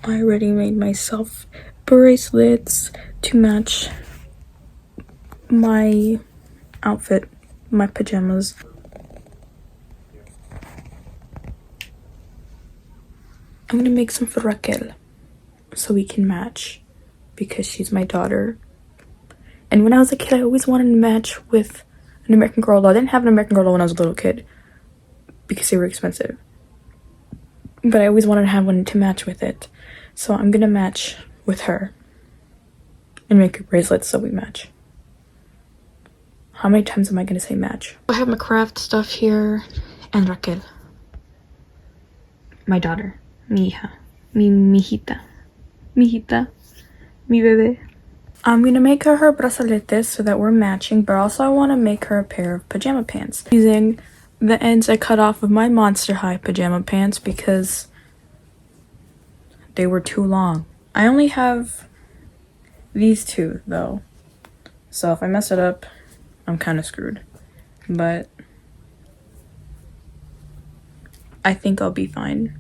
I already made myself bracelets to match my outfit, my pajamas. I'm gonna make some for Raquel so we can match because she's my daughter. And when I was a kid, I always wanted to match with an American Girl doll. I didn't have an American Girl doll when I was a little kid because they were expensive. But I always wanted to have one to match with it. So I'm gonna match with her and make her bracelets so we match. How many times am I gonna say match? I have my craft stuff here and Raquel. My daughter. Mi hija. Mi hijita. Mi hijita. Mi bebé. I'm gonna make her brazaletes so that we're matching, but also I want to make her a pair of pajama pants using the ends I cut off of my Monster High pajama pants because they were too long. I only have these two though, so if I mess it up, I'm kind of screwed, but I think I'll be fine.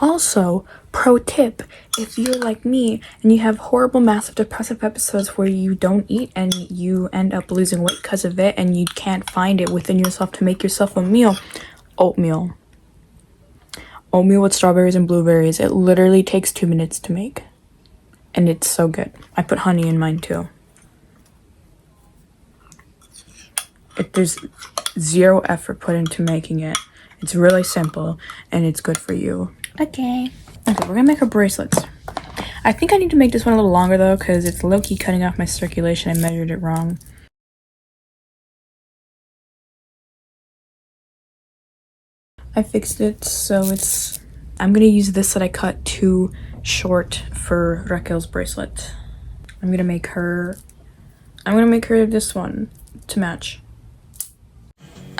Also, pro tip, if you're like me and you have horrible massive depressive episodes where you don't eat and you end up losing weight because of it and you can't find it within yourself to make yourself a meal, oatmeal with strawberries and blueberries. It literally takes 2 minutes to make and it's so good. I put honey in mine too. There's zero effort put into making it. It's really simple and it's good for you. Okay, we're gonna make her bracelets. I think I need to make this one a little longer though because it's low-key cutting off my circulation. I measured it wrong. I fixed it so I'm gonna use this that I cut too short for Raquel's bracelet. I'm gonna make her this one to match.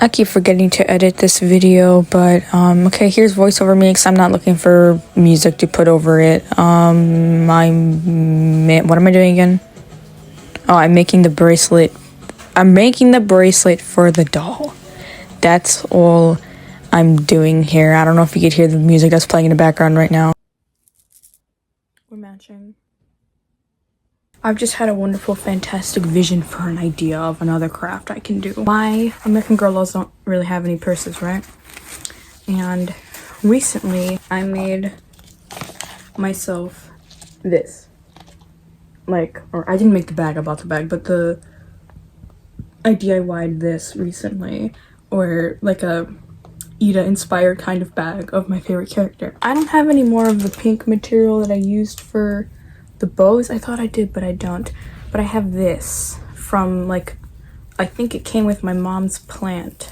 I keep forgetting to edit this video, but okay, here's voiceover mix. I'm not looking for music to put over it. What am I doing again? Oh, I'm making the bracelet. I'm making the bracelet for the doll. That's all I'm doing here. I don't know if you could hear the music that's playing in the background right now. We're matching. I've just had a wonderful, fantastic vision for an idea of another craft I can do. My American Girl dolls don't really have any purses, right? And recently, I made myself this. Or I didn't make the bag, I bought the bag, but I DIY'd this recently. Or like a Ida-inspired kind of bag of my favorite character. I don't have any more of the pink material that I used for the bows. I thought I did, but I don't. But I have this from I think it came with my mom's plant.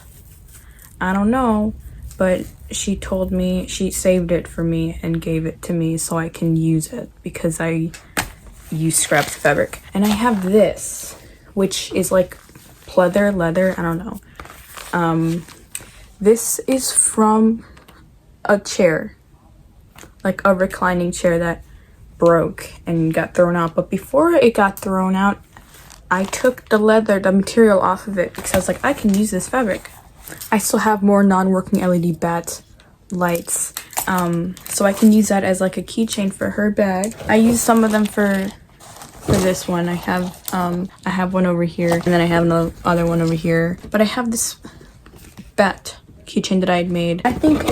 I don't know, but she told me, she saved it for me and gave it to me so I can use it because I use scraps of fabric. And I have this, which is like pleather, leather, I don't know. This is from a chair, like a reclining chair that broke and got thrown out. But before it got thrown out, I took the material off of it because I was like, I can use this fabric. I still have more non-working LED bat lights, so I can use that as like a keychain for her bag. I use some of them for this one. I have one over here and then I have another other one over here, but I have this bat keychain that I had made. I think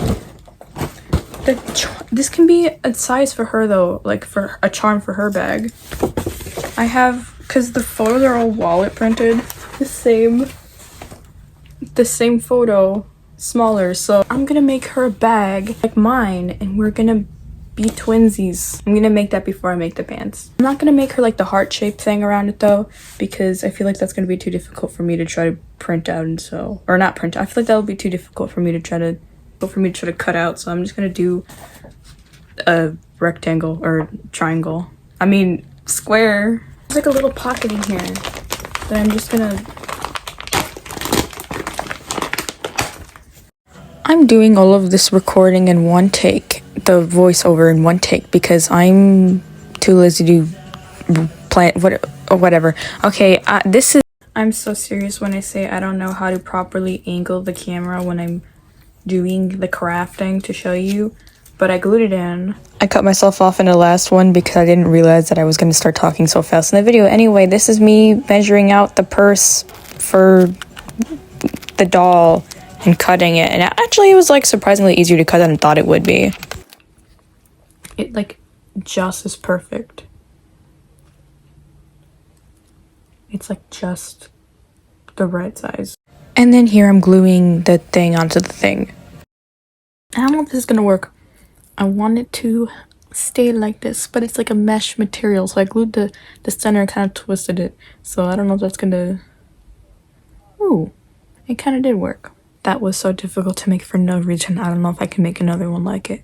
this can be a size for her though, like for a charm for her bag. I have, because the photos are all wallet printed, the same photo, smaller. So I'm gonna make her a bag like mine and we're gonna be twinsies. I'm gonna make that before I make the pants. I'm not gonna make her like the heart-shaped thing around it though, because I feel like that's gonna be too difficult for me to try to print out and so, or not print out. I feel like that'll be too difficult for me to try to cut out. So I'm just gonna do a rectangle or triangle. I mean square. There's like a little pocket in here that I'm just gonna. I'm doing all of this recording in one take, the voiceover in one take, because I'm too lazy to plan whatever. Okay, I'm so serious when I say I don't know how to properly angle the camera when I'm doing the crafting to show you, but I glued it in. I cut myself off in the last one because I didn't realize that I was going to start talking so fast in the video. Anyway, this is me measuring out the purse for the doll and cutting it. And actually, it was like surprisingly easier to cut than I thought it would be. It like just is perfect. It's like just the right size. And then here I'm gluing the thing onto the thing. I don't know if this is gonna work. I want it to stay like this, but it's like a mesh material, so I glued the center and kind of twisted it. So I don't know if that's gonna... Ooh, it kind of did work. That was so difficult to make for no reason. I don't know if I can make another one like it.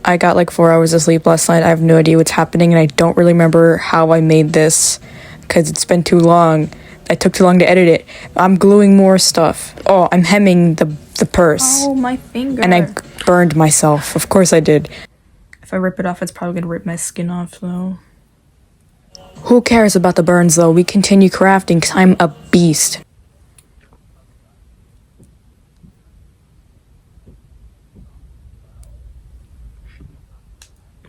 I got like 4 hours of sleep last night. I have no idea what's happening, and I don't really remember how I made this because it's been too long. I took too long to edit it. I'm gluing more stuff. Oh, I'm hemming the purse. Oh, my finger. And I burned myself. Of course I did. If I rip it off, it's probably gonna rip my skin off, though. Who cares about the burns, though? We continue crafting because I'm a beast.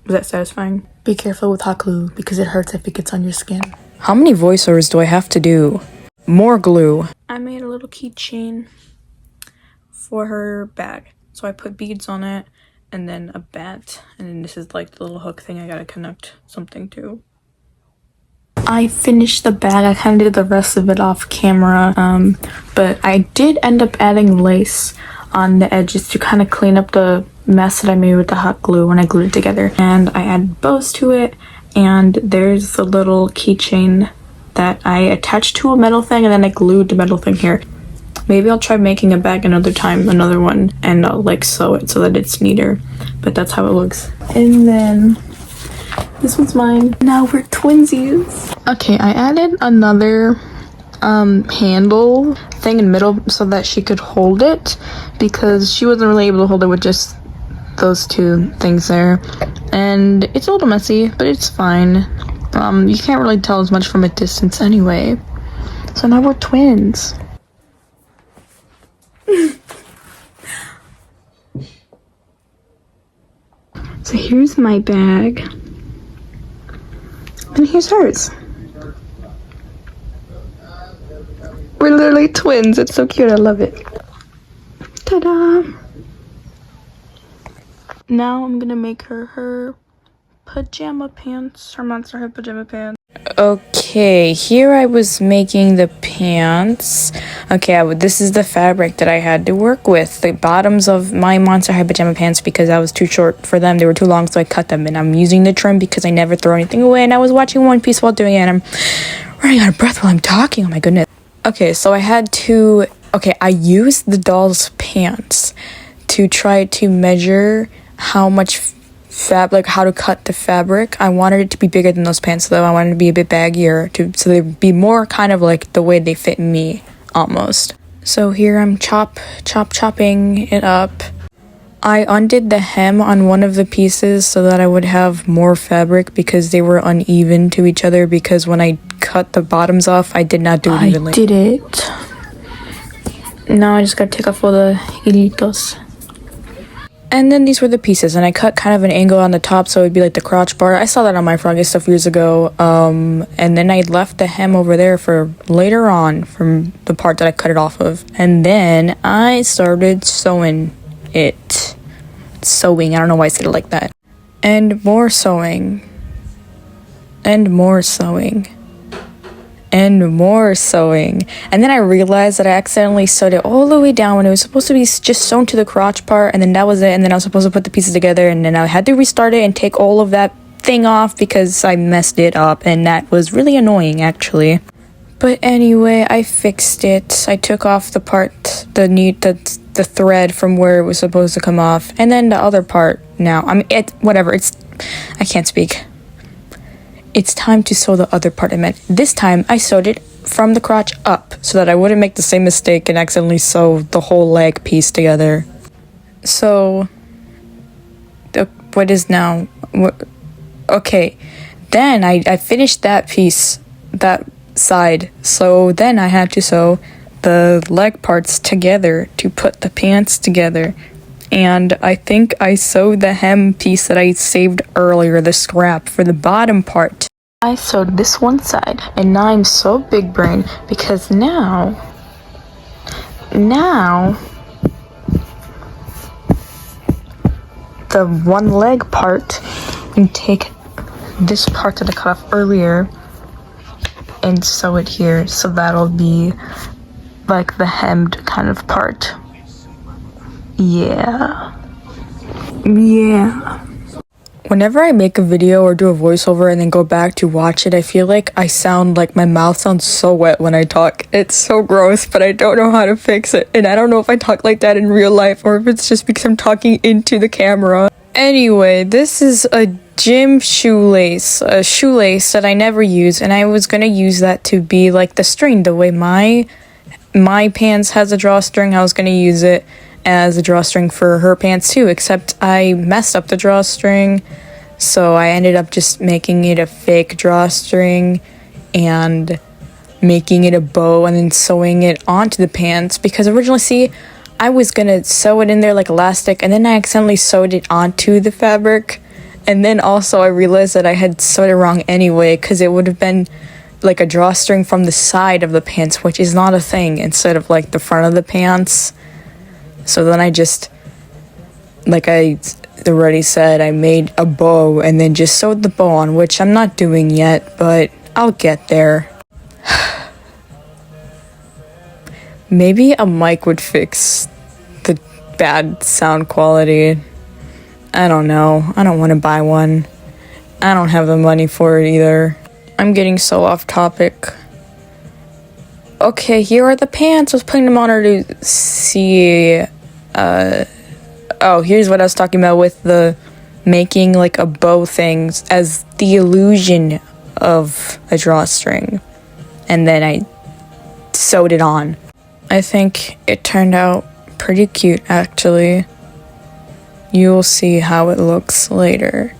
Was that satisfying? Be careful with hot glue because it hurts if it gets on your skin. How many voiceovers do I have to do? More glue. I made a little keychain for her bag. So I put beads on it and then a bat. And then this is like the little hook thing I gotta connect something to. I finished the bag. I kind of did the rest of it off camera. But I did end up adding lace on the edges to kind of clean up the mess that I made with the hot glue when I glued it together. And I added bows to it. And there's the little keychain that I attached to a metal thing, and then I glued the metal thing here. Maybe I'll try making a bag another time, another one, and I'll like sew it so that it's neater. But that's how it looks. And then this one's mine. Now we're twinsies. Okay, I added another handle thing in the middle so that she could hold it because she wasn't really able to hold it with just those two things there. And it's a little messy, but it's fine. You can't really tell as much from a distance anyway. So now we're twins. So here's my bag. And here's hers. We're literally twins. It's so cute. I love it. Ta-da! Now I'm gonna make her pajama pants, her Monster High pajama pants. Okay, here I was making the pants. Okay, this is the fabric that I had to work with. The bottoms of my Monster High pajama pants because I was too short for them. They were too long, so I cut them. And I'm using the trim because I never throw anything away. And I was watching One Piece while doing it, and I'm running out of breath while I'm talking. Oh my goodness. Okay, so I had to... Okay, I used the doll's pants to try to measure how much fabric, how to cut the fabric. I wanted it to be bigger than those pants, though. I wanted it to be a bit baggier, so they'd be more kind of like the way they fit me, almost. So here I'm chopping it up. I undid the hem on one of the pieces so that I would have more fabric because they were uneven to each other, because when I cut the bottoms off, I did not do it evenly. I did it. Now I just gotta take off all the hilitos. And then these were the pieces, and I cut kind of an angle on the top so it would be like the crotch part. I saw that on my Froggy stuff years ago. And then I left the hem over there for later on from the part that I cut it off of. And then I started sewing it. Sewing, I don't know why I said it like that. And more sewing. And more sewing. And more sewing. And then I realized that I accidentally sewed it all the way down when it was supposed to be just sewn to the crotch part, and then that was it. And then I was supposed to put the pieces together, and then I had to restart it and take all of that thing off because I messed it up, and that was really annoying actually. But anyway, I fixed it. I took off the part, the thread from where it was supposed to come off, and then the other part now. I mean, I can't speak. It's time to sew the other part I meant. This time, I sewed it from the crotch up so that I wouldn't make the same mistake and accidentally sew the whole leg piece together. So, what is now? Okay, then I finished that piece, that side. So then I had to sew the leg parts together to put the pants together. And I think I sewed the hem piece that I saved earlier, the scrap, for the bottom part. I sewed this one side, and now I'm so big brain because now the one leg part, and take this part that I cut off earlier and sew it here, so that'll be like the hemmed kind of part. Yeah. Whenever I make a video or do a voiceover and then go back to watch it, I feel like I sound like my mouth sounds so wet when I talk. It's so gross, but I don't know how to fix it. And I don't know if I talk like that in real life or if it's just because I'm talking into the camera. Anyway, this is a gym shoelace, a shoelace that I never use, and I was gonna use that to be like the string, the way my pants has a drawstring. I was gonna use it as a drawstring for her pants too, except I messed up the drawstring, so I ended up just making it a fake drawstring and making it a bow and then sewing it onto the pants, because originally, see, I was gonna sew it in there like elastic, and then I accidentally sewed it onto the fabric, and then also I realized that I had sewed it wrong anyway, because it would have been like a drawstring from the side of the pants, which is not a thing, instead of like the front of the pants. So then I just, like I already said, I made a bow and then just sewed the bow on, which I'm not doing yet, but I'll get there. Maybe a mic would fix the bad sound quality. I don't know. I don't want to buy one. I don't have the money for it either. I'm getting so off topic. Okay, here are the pants. I was putting them on her to see. Oh, here's what I was talking about with the making like a bow thing as the illusion of a drawstring. And then I sewed it on. I think it turned out pretty cute, actually. You'll see how it looks later.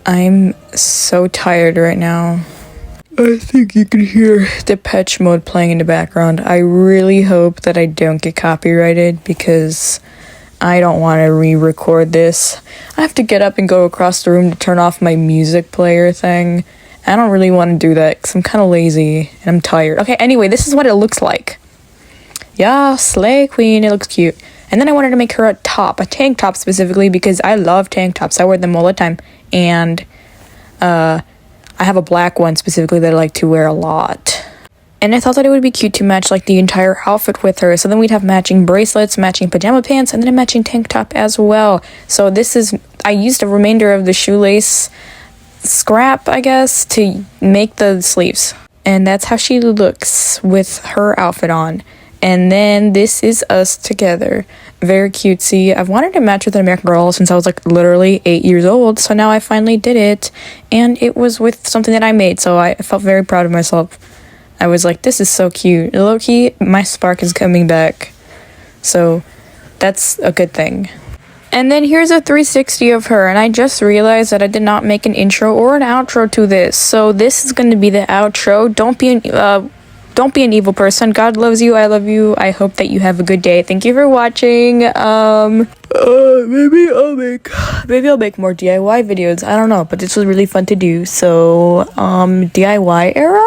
I'm so tired right now. I think you can hear Depeche Mode playing in the background. I really hope that I don't get copyrighted because I don't want to re-record this. I have to get up and go across the room to turn off my music player thing. I don't really want to do that because I'm kind of lazy and I'm tired. Okay, anyway, this is what it looks like. Yeah, slay queen, it looks cute. And then I wanted to make her a top, a tank top specifically, because I love tank tops. I wear them all the time. And, I have a black one specifically that I like to wear a lot. And I thought that it would be cute to match like the entire outfit with her. So then we'd have matching bracelets, matching pajama pants, and then a matching tank top as well. So this is, I used a remainder of the shoelace scrap, I guess, to make the sleeves. And that's how she looks with her outfit on. And then this is us together. Very cutesy. I've wanted to match with an American Girl since I was like literally 8 years old. So now I finally did it. And it was with something that I made. So I felt very proud of myself. I was like, this is so cute. Low-key, my spark is coming back. So that's a good thing. And then here's a 360 of her. And I just realized that I did not make an intro or an outro to this. So this is going to be the outro. Don't be an evil person. God loves you. I love you. I hope that you have a good day. Thank you for watching. Maybe I'll make more DIY videos. I don't know, but this was really fun to do. So, DIY era?